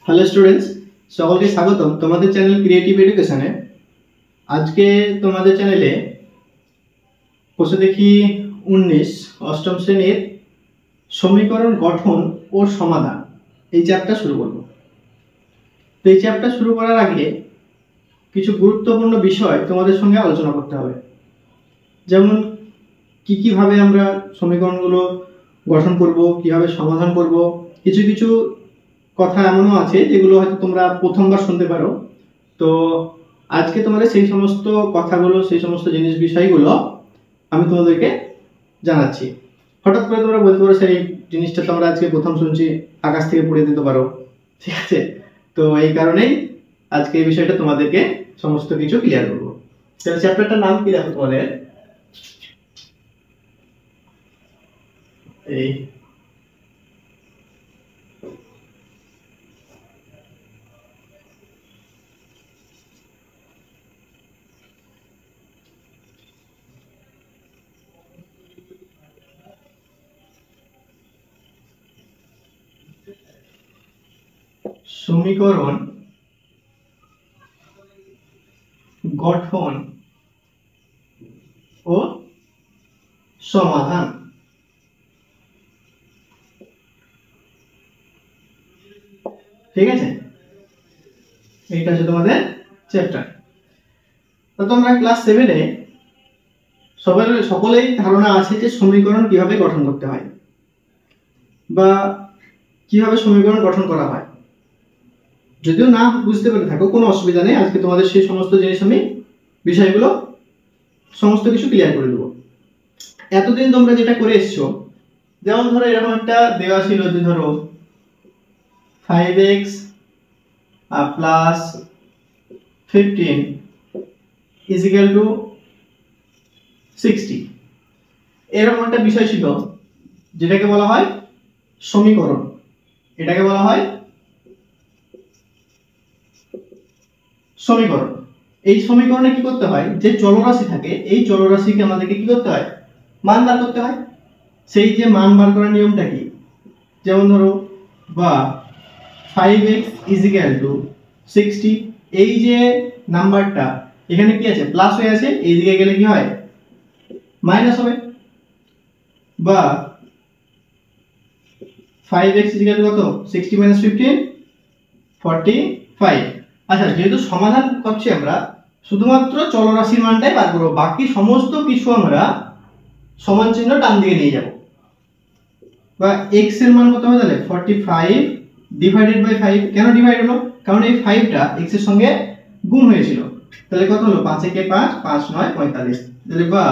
Hello students, সকলকে স্বাগতম তোমাদের চ্যানেল ক্রিয়েটিভ এডুকেশনে। আজকে তোমাদের চ্যানেলে কোষে দেখি 19 অষ্টম শ্রেণীর সমীকরণ গঠন ও সমাধান এই চ্যাপ্টার শুরু করব। তো এই চ্যাপ্টার শুরু করার আগে কিছু গুরুত্বপূর্ণ বিষয় তোমাদের সঙ্গে আলোচনা করতে হবে, যেমন কিভাবে আমরা সমীকরণগুলো গঠন করব, কিভাবে সমাধান করব। কিছু কিছু কথা এমনও আছে যেগুলো হয়তো তোমরা প্রথমবার শুনতে পারো। তো আজকে তোমাদের সেই সমস্ত কথাগুলো, সেই সমস্ত বিষয়গুলো আমি তোমাদেরকে জানাচ্ছি। হঠাৎ করে তোমরা বলতে পারো সেই জিনিসটা তো আমরা আজকে প্রথম শুনছি, আকাশ থেকে পড়ে দিতে পারো, ঠিক আছে? তো এই কারণেই আজকে এই বিষয়টা তোমাদেরকে সমস্ত কিছু ক্লিয়ার করবো। তাহলে চ্যাপ্টারটার নাম কি দেখো তোমাদের, এই সমীকরণ গঠন ও সমাধান। ঠিক আছে, এইটা হচ্ছে তোমাদের চ্যাপ্টার। তো তোমরা ক্লাস 7-এ সকলেই ধারণা আছে যে সমীকরণ কিভাবে গঠন করতে হয় বা কিভাবে সমীকরণ গঠন করা হয়। যদিও না বুঝতে পেরে থাকো কোনো অসুবিধা নেই, আজকে তোমাদের সেই সমস্ত জিনিস আমি বিষয়গুলো সমস্ত কিছু ক্লিয়ার করে দেবো। এতদিন তোমরা যেটা করে এসছো, যেমন ধরো এরকম একটা দেওয়া ছিল যে ধরো 5x plus 15 is equal to 60, এরকম একটা বিষয় ছিল যেটাকে বলা হয় সমীকরণ। এটাকে বলা হয় সমীকরণ। এই সমীকরণে কি করতে হয়, যে চলরাশি থাকে এই চলরাশিকে আমাদেরকে কি করতে হয়, মান বার করতে হয়। সেই যে মান বার করার নিয়মটা কি, যেমন ধরো বা 5x ইজ ইকুয়াল টু 60, এই যে নাম্বারটা এখানে কি আছে, প্লাস হয়ে আছে, এই দিকে গেলে কি হয়, মাইনাস হবে। বা 5x ইজ ইকুয়াল টু কত, 60 মাইনাস 15 45। আচ্ছা, যেহেতু সমাধান করছি আমরা শুধুমাত্র চলরাশির মানটাই বার করব, বাকি সমস্ত কিছু আমরা সমান চিহ্ন ডান দিকে নিয়ে যাব। বা x এর মান কত হবে তাহলে 45 ডিভাইডেড বাই 5। কেন ডিভাইড হলো, কারণ এই 5টা x এর সঙ্গে গুণ হয়েছিল। তাহলে কত হলো, 5 একে 5, 5 9 45। তাহলে বা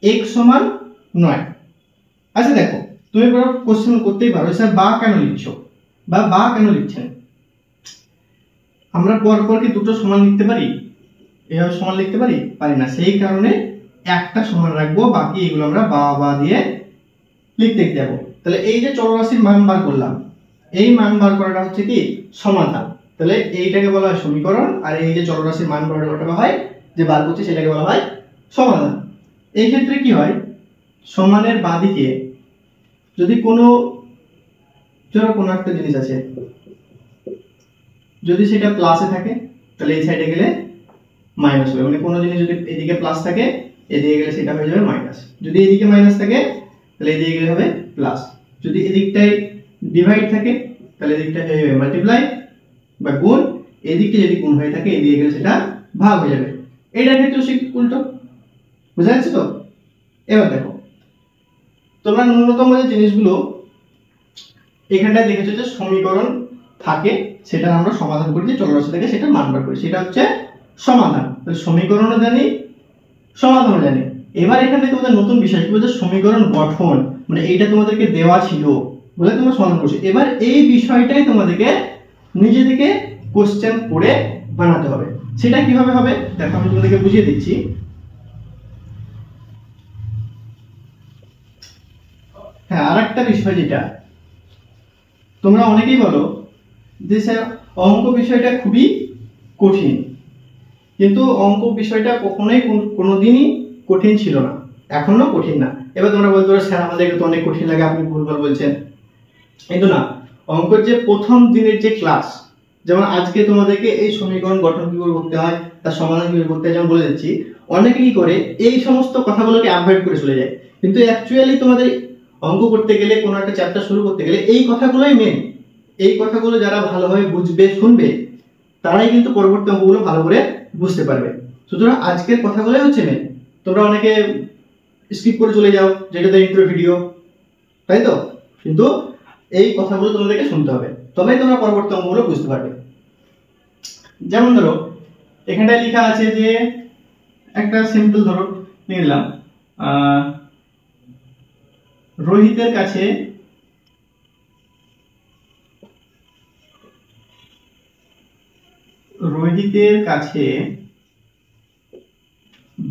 x সমান 9। আচ্ছা দেখো, তুমি পুরো কোশ্চেন করতেই পারো স্যার বা কেন লিখছো বা কেন লিখছেন। আমরা পরপর কি দুটো সমান লিখতে পারি, এভাবে সমান লিখতে পারি না। সেই কারণে একটা সমান রাখবো, বাকি এগুলো আমরা বা দিয়ে লিখতে যাবো। তাহলে এই যে চলরাশির মান বার করলাম, এই মান বার করাটা হচ্ছে কি সমাধান। তাহলে এইটাকে বলা হয় সমীকরণ, আর এই যে চলরাশির মান বার করাটা হয় যে বার করছি সেটাকে বলা হয় সমাধান। এই ক্ষেত্রে কি হয়, সমানের বাঁদিকে যদি কোনো একটা জিনিস আছে, যদি সেটা প্লাসে থাকে তাহলে এই সাইডে গেলে মাইনাস হবে। মানে কোনো জিনিস যদি এদিকে প্লাস থাকে এদিকে গেলে সেটা হয়ে যাবে মাইনাস। যদি এদিকে মাইনাস থাকে তাহলে এদিকে গেলে হবে প্লাস। যদি এদিকটায় ডিভাইড থাকে তাহলে এদিকটা হয়ে যাবে মাল্টিপ্লাই বা গুণ। এদিকে যদি গুণ হয়ে থাকে এদিকে গেলে সেটা ভাগ হয়ে যাবে। এইটার ক্ষেত্রে ঠিক উল্টো। বুঝা যাচ্ছে তো? এবার দেখো, তোমরা ন্যূনতম যে জিনিসগুলো এখানটায় দেখেছো যে সমীকরণ থাকে, সেটা আমরা সমাধান করি, যে চলরাশি থেকে সেটা মান বার করি, সেটা হচ্ছে সমাধান। তাহলে সমীকরণও জানি, সমাধানও জানি। এবার এখানে তোমাদের নতুন বিষয় কি বলছে, সমীকরণ গঠন। মানে এইটা তোমাদেরকে দেওয়া ছিল বলে তোমরা সমাধান করছো। এবার এই বিষয়টাই তোমাদেরকে নিজে থেকে কোশ্চেন পড়ে বানাতে হবে। সেটা কিভাবে হবে দেখো, আমি তোমাদেরকে বুঝিয়ে দিচ্ছি। হ্যাঁ, আরেকটা বিষয় যেটা তোমরা অনেকেই বলো যে স্যার অঙ্ক বিষয়টা খুবই কঠিন, কিন্তু অঙ্ক বিষয়টা কখনোই কোনোদিনই কঠিন ছিল না, এখনো কঠিন না। এবার তোমরা বলতে পারো স্যার আমাদেরকে তো অনেক কঠিন লাগে, আপনি ভুলভাল বলছেন। কিন্তু না, অঙ্কের যে প্রথম দিনের যে ক্লাস, যেমন আজকে তোমাদেরকে এই সমীকরণ গঠন কি করে করতে হয়, তার সমাধান কি করে করতে হয় যেমন বলে দিচ্ছি, অনেকে কি করে এই সমস্ত কথাগুলোকে অ্যাভয়েড করে চলে যায়, কিন্তু অ্যাকচুয়ালি তোমাদের অঙ্ক করতে গেলে, কোনো একটা চ্যাপ্টার শুরু করতে গেলে এই কথাগুলোই মেন। এই কথাগুলো যারা ভালোভাবে বুঝবে, শুনবে, তারাই কিন্তু পরবর্তী অঙ্কগুলো ভালো করে বুঝতে পারবে। সুতরাং আজকের কথাগুলোই হচ্ছে মেন। তোমরা অনেকে স্কিপ করে চলে যাও, যেটাতে ইন্ট্রো ভিডিও, তাই তো, কিন্তু এই কথাগুলো তোমাদেরকে শুনতে হবে, তবেই তোমরা পরবর্তী অঙ্কগুলো বুঝতে পারবে। যেমন ধরো এখানটায় লেখা আছে যে একটা সিম্পল ধরো নিয়ে নিলাম, রোহিতের কাছে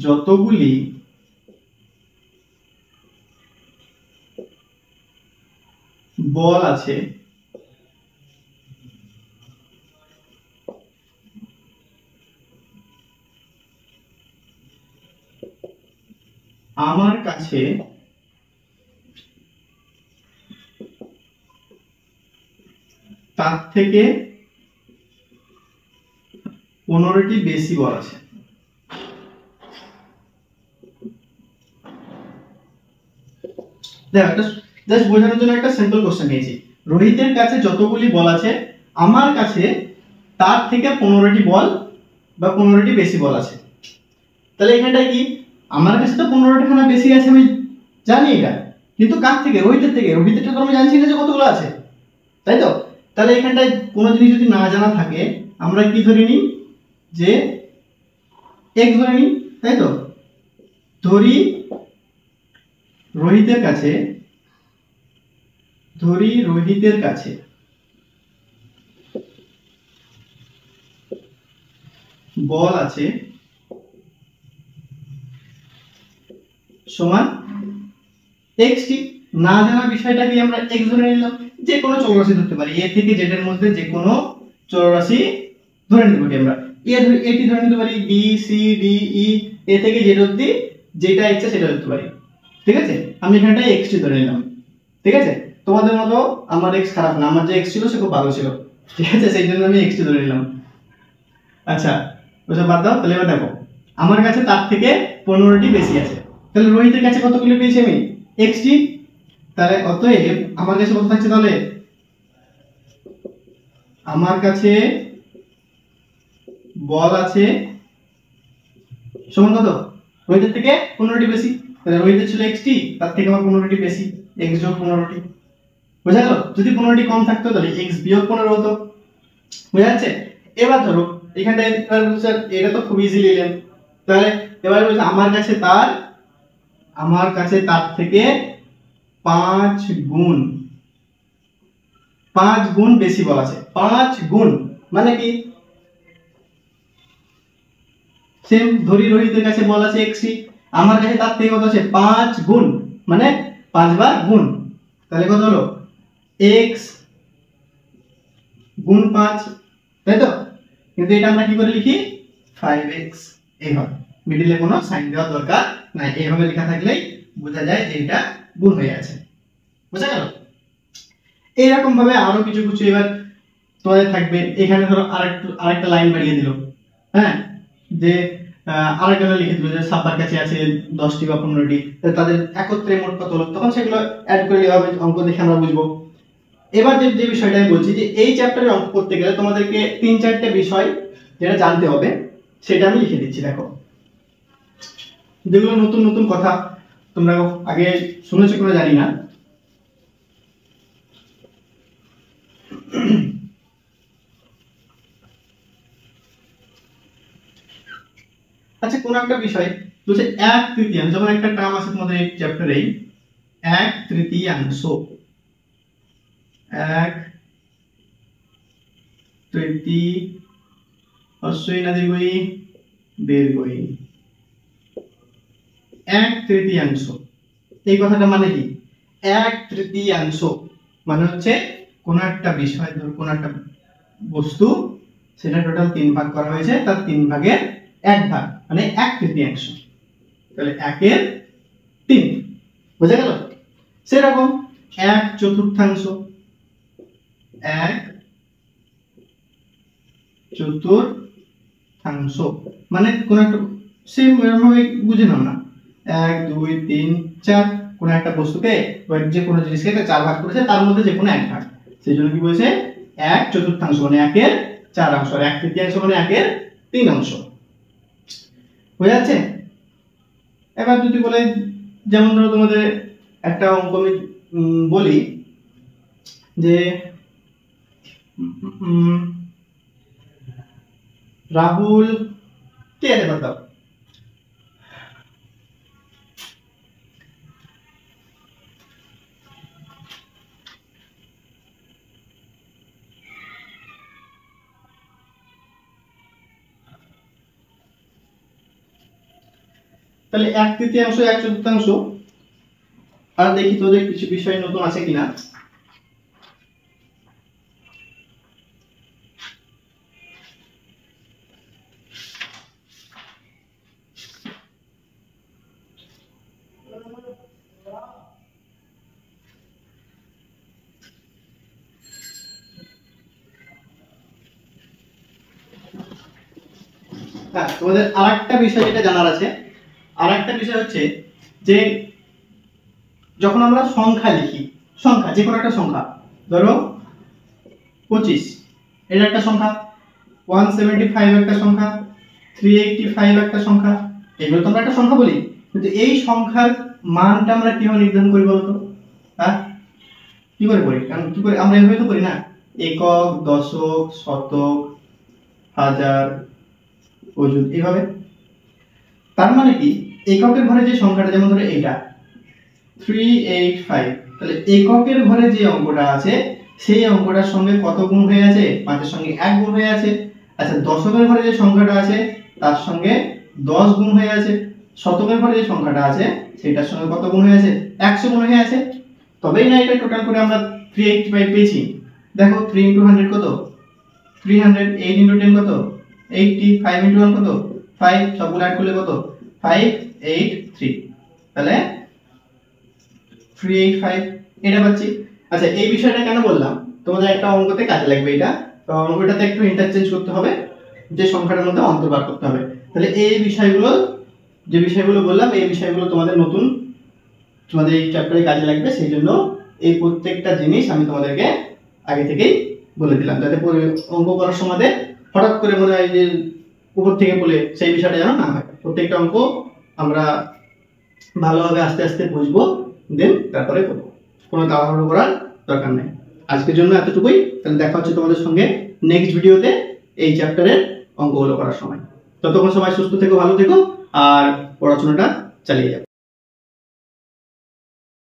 যতগুলি বল আছে আমার কাছে তার থেকে 15টি বেশি বল আছে। দেখো একটা জাস্ট বোঝানোর জন্য একটা সিম্পল কোশ্চেন নিয়েছি, রোহিতের কাছে যতগুলি বল আছে আমার কাছে তার থেকে 15টি বল বা 15টি বেশি বল আছে। তাহলে এখানটায় কি, আমার কাছে তো 15টি খানা বেশি আছে আমি জানি এটা, কিন্তু কার থেকে, রোহিতের থেকে। রোহিতেরটা তো আমি জানছি না যে কতগুলো আছে, তাই তো। তাহলে এখানটায় কোনো জিনিস যদি না জানা থাকে আমরা কি ধরে নিই, যে x ধরে নিই, তাই তো। ধরি রোহিতের কাছে বল আছে সমান x টি। না জানা বিষয়টাকে আমরা x ধরে নিলাম, যে কোনো চলরাশি ধরতে পারি, a থেকে z এর মধ্যে যে কোনো চলরাশি ধরে নিতে পারি আমরা। এটি ধরে নিতে পারি, b c d e, a থেকে z অবধি যেটা ইচ্ছা সেটা ধরতে পারি, ঠিক আছে। আমি এখানটা x টি ধরে নিলাম, ঠিক আছে। তোমাদের মতো আমার x খারাপ না, আমার যে x ছিল সে খুব ভালো ছিল, ঠিক আছে, সেই জন্য আমি x টি ধরে নিলাম। আচ্ছা ওটা বাদ দাও, তাহলে এবার দেখো আমার কাছে তার থেকে 15টি বেশি আছে, তাহলে রোহিতের কাছে কতগুলো পেয়েছি আমি, x টি। তাহলে অতএব আমার কাছে কত থাকছে, তাহলে আমার কাছে বল আছে সমান কত, রোহিতের থেকে 15টি বেশি। তাহলে রোহিতের ছিল x টি, তার থেকে আমার 15টি বেশি, x যোগ 15টি। বুঝা গেল? যদি 15টি কম থাকতো তাহলে x বিয়োগ 15 হতো। বুঝা যাচ্ছে? এবার ধরো এখানে স্যার এটা তো খুব ইজিলি নিলেন, তাহলে এবার বলছে আমার কাছে তার থেকে 5 গুণ বেশি বল আছে। 5 গুণ মানে কি, সেম ধরি রোহিতের কাছে বল আছে x টি, আমার কাছে তার থেকে কত আছে 5 গুণ, মানে 5 বার গুণ, তাহলে কত হলো x গুণ 5, তাই তো। কিন্তু এটা আমরা কি করে লিখি, 5x, এইভাবে, মিডলে কোনো সাইন দেওয়ার দরকার নাই, এইভাবে লেখা থাকলেই বোঝা যায় যে এটা গুণ হয়ে আছে। বুঝা গেল? এইরকম ভাবে আরো কিছু কিছু এবার তোমাদের থাকবে। এখানে ধরো আরেকটা লাইন বাড়িয়ে দিল, হ্যাঁ, যে আরেকটা লিখে দিল যে সাব্বার কাছে আছে 10টি বা 15টি, তাদের একত্রে মোট কত হলো, তখন সেগুলো অ্যাড করে দেওয়া হবে, অঙ্ক দেখে আমরা বুঝবো। এবার যে বিষয়টা আমি বলছি, যে এই চ্যাপ্টারে অঙ্ক করতে গেলে তোমাদেরকে 3-4টে বিষয় যেটা জানতে হবে সেটা আমি লিখে দিচ্ছি। দেখো যেগুলো নতুন নতুন কথা তোমরা আগে শুনেছো কিনা জানি না। আচ্ছা কোন একটা বিষয় বলছে 1/3, যেমন একটা টার্ম আছে তোমাদের এই চ্যাপ্টারেই, 1/3, 1/3 হস্যই না দীর্ঘই দীর্ঘই 1/3। এই কথাটা মানে কি, 1/3 মানে হচ্ছে কোন একটা বিষয়, ধর কোন একটা বস্তু, সেটা টোটাল 3 ভাগ করা হয়েছে, তার 3 ভাগের 1 ভাগ মানে 1/3। তাহলে 1/3, বুঝা গেল? সেরকম 1/4, 1/4 মানে কোন একটা সেম ভাবে বুঝে নাও না, 1 2 3 4 কোন একটা বস্তুকে যে কোনো জিনিসকে 4 ভাগ করেছে, তার মধ্যে যে কোনো এক ভাগ, সেই জন্য কি বলেছে 1/4 মানে 1/4 অংশ, আর 1/3 মানে 1/3 অংশ। হয়ে যাচ্ছে? এবার যদি বলে, যেমন ধরো তোমাদের একটা অঙ্ক আমি বলি যে রাহুল কে আছে बताओ, তাহলে 1/3 1/4, আর দেখি তোদের কিছু বিষয় নতুন আছে কিনা। হ্যাঁ, তোমাদের আরেকটা বিষয় যেটা জানার আছে, আরেকটা বিষয় হচ্ছে যে যখন আমরা সংখ্যা লিখি, সংখ্যা যে কোনো একটা সংখ্যা, ধরো 25 এটা একটা সংখ্যা, 175 একটা সংখ্যা, 385 একটা সংখ্যা, এগুলো তো আমরা একটা সংখ্যা বলি, কিন্তু এই সংখ্যার মানটা আমরা কিভাবে নির্ধারণ করি বলতো? হ্যাঁ, কি করে করি? কারণ কি করে আমরা এভাবে তো করি না, একক, দশক, শতক, হাজার, অযুত, এইভাবে। তার মানে কি এককের ঘরে যে সংখ্যাটা, যেমন ধরো এটা 385, তাহলে এককের ঘরে যে অঙ্কটা আছে সেই অঙ্কটার সঙ্গে কত গুণ হয়ে আছে? 5 এর সঙ্গে 1 গুণ হয়ে আছে। আচ্ছা, দশকের ঘরে যে সংখ্যাটা আছে তার সঙ্গে 10 গুণ হয়ে আছে। শতকের ঘরে যে সংখ্যাটা আছে সেটার সঙ্গে কত গুণ হয়ে আছে? 100 গুণ হয়ে আছে। তবেই না এটা টোটাল করে আমরা 385 পেয়েছি। দেখো 3 * 100 কত? 300, 8 * 10 কত? 80, 5 * 1 কত? 5, সবগুলো অ্যাড করলে কত? 583। তাহলে 385 এটা পাচ্ছি। আচ্ছা, এই বিষয়টা কেন বললাম, তোমাদের একটা অঙ্কতে কাজে লাগবে এটা, তো অঙ্কটাতে একটু ইন্টারচেঞ্জ করতে হবে, যে সংখ্যাটার মধ্যে অন্তর বার করতে হবে। তাহলে এই বিষয়গুলো, যে বিষয়গুলো বললাম, এই বিষয়গুলো তোমাদের নতুন, তোমাদের এই চ্যাপ্টারে কাজে লাগবে, সেই জন্য এই প্রত্যেকটা জিনিস আমি তোমাদেরকে আগে থেকেই বলে দিলাম, যাতে অঙ্ক করার সময় হঠাৎ করে মনে হয় যে উপর থেকে বলে সেই বিষয়টা যেন না হয়। প্রত্যেকটা অঙ্ক আমরা ভালোভাবে আস্তে আস্তে বুঝবো, দেন তারপরে করবো, কোনো তাড়াহুড়ো করার দরকার নেই। আজকের জন্য এতটুকুই, তাহলে দেখা হচ্ছে তোমাদের সঙ্গে নেক্সট ভিডিওতে এই চ্যাপ্টারের অঙ্কগুলো করার সময়। ততক্ষণ সবাই সুস্থ থেকো, ভালো থেকো, আর পড়াশোনাটা চালিয়ে যাও।